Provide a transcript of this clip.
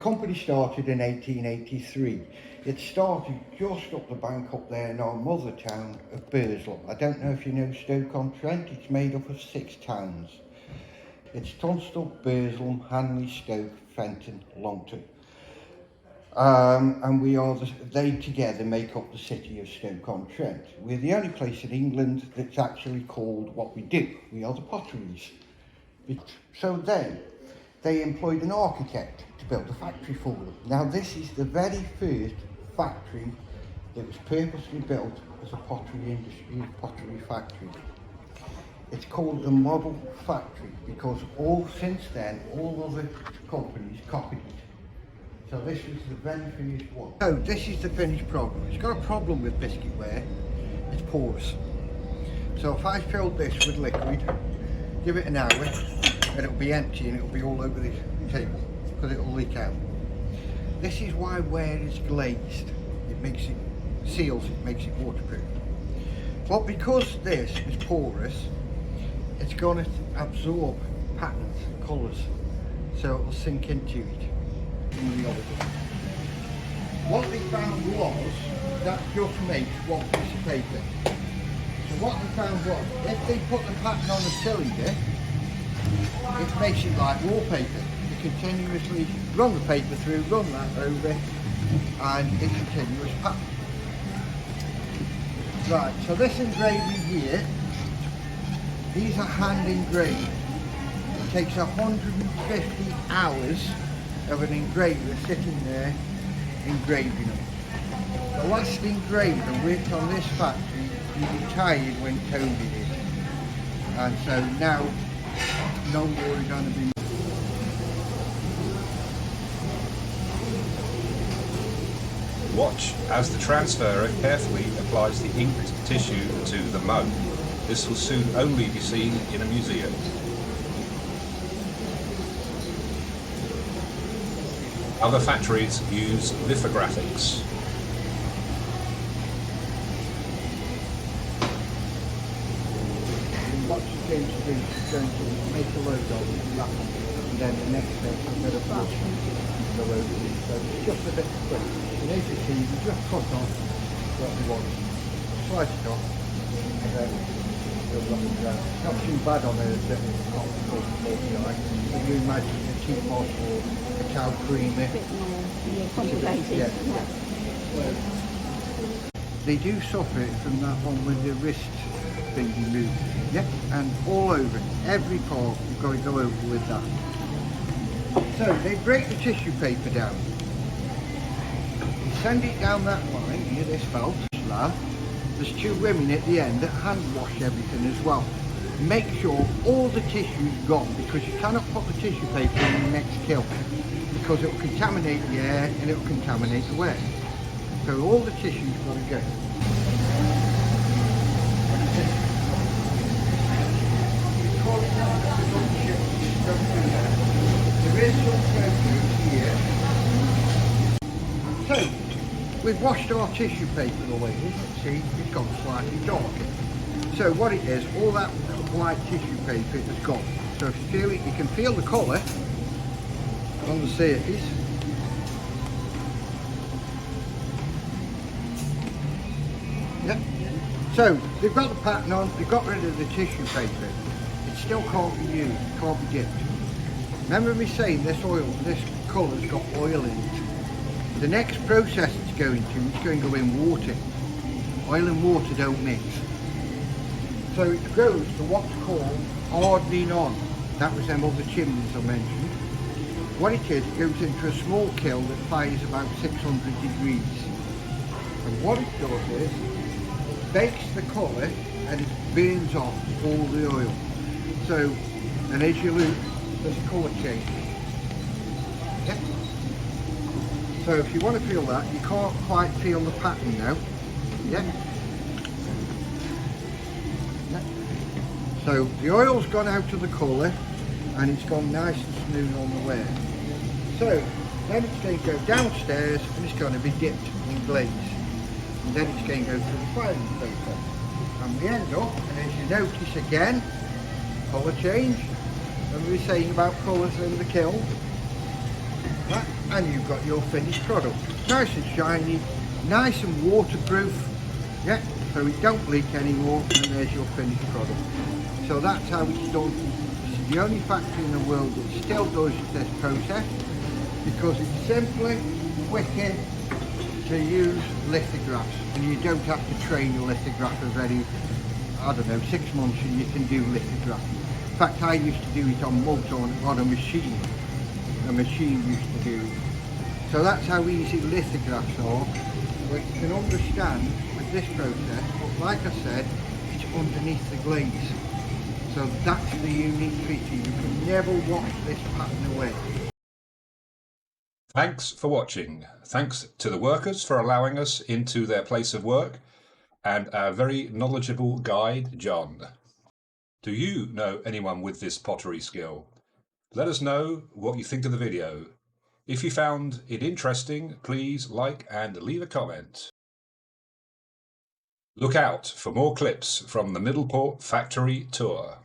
Company started in 1883. It started just up the bank up there in our mother town of Burleigh. I don't know if you know Stoke-on-Trent. It's made up of 6 towns. It's Tunstall, Burleigh, Hanley, Stoke, Fenton, Longton. And they together make up the city of Stoke-on-Trent. We're the only place in England that's actually called what we do. We are the Potteries. So then, they employed an architect to build a factory for them. Now this is the very first factory that was purposely built as a pottery factory. It's called the Model Factory because since then all other companies copied it. So this was the very first one. So this is the finished product. It's got a problem with biscuit ware. It's porous. So if I filled this with liquid, give it an hour, and it'll be empty and it'll be all over the table because it'll leak out. This is why ware is glazed. It seals it, makes it waterproof. But because this is porous, it's going to absorb patterns, colours, so it'll sink into it. What they found was that just makes one piece of paper. So what they found was, if they put the pattern on a cylinder, it makes it like wallpaper. You continuously run the paper through, run that over, and it's continuous pattern. Right, so this engraving here, these are hand engraved. It takes 150 hours of an engraver sitting there engraving them. The last engraver worked on this factory, he retired when COVID hit. And so now, no more are going to be. Watch as the transferer carefully applies the inked tissue to the mug. This will soon only be seen in a museum. Other factories use lithographics. What she's going to do is going to make a load of it, and then the next step is a bit of brush the load of it. So it's just a bit quick. And as you see, you just cut off what you want. Slice it off, and then you'll run it down. Not too bad on a not 40 If you imagine a cheap moss or a cow creamer. A bit more complicated. Yeah. They do suffer from that one with the wrist being removed. Yep, and all over, every part you've got to go over with that. So they break the tissue paper down. You send it down that line here, this felt slab. There's 2 women at the end that hand wash everything as well. Make sure all the tissue is gone because you cannot put the tissue paper in the next kiln because it will contaminate the air and it will contaminate the ware. So all the tissue's got to go. There is some coating here. So, we've washed our tissue paper away. You can see it's gone slightly darker. So what it is, all that white tissue paper is gone. So if you feel it, you can feel the colour on the surface. Yep. So they've got the pattern on, they've got rid of the tissue paper. It still can't be used, can't be dipped. Remember me saying this colour's got oil in it. The next process it's going to, it's going to go in water. Oil and water don't mix. So it goes to what's called hardening on. That was them other chimneys I mentioned. What it is, it goes into a small kiln that fires about 600 degrees. And what it does is, it bakes the colour and it burns off all the oil. So, and as you look, there's a colour change. Yeah. So if you want to feel that, you can't quite feel the pattern now. Yeah. Yeah. So the oil's gone out of the colour and it's gone nice and smooth on the ware. So then it's going to go downstairs and it's going to be dipped in glaze. And then it's going to go through the filing paper. And we end up, and as you notice again, colour change. And we were saying about colours in the kiln. Right? And you've got your finished product. Nice and shiny, nice and waterproof, yeah, so it don't leak anymore, and there's your finished product. So that's how it's done. This is the only factory in the world that still does this process, because it's simply quicker to use lithographs, and you don't have to train a lithographer very, I don't know, 6 months and you can do lithography. In fact, I used to do it on mugs on a machine. A machine used to do it. So that's how easy lithographs are. But you can understand with this process, but like I said, it's underneath the glaze. So that's the unique feature. You can never wash this pattern away. Thanks for watching. Thanks to the workers for allowing us into their place of work, and our very knowledgeable guide, John. Do you know anyone with this pottery skill? Let us know what you think of the video. If you found it interesting, please like and leave a comment. Look out for more clips from the Middleport Factory Tour.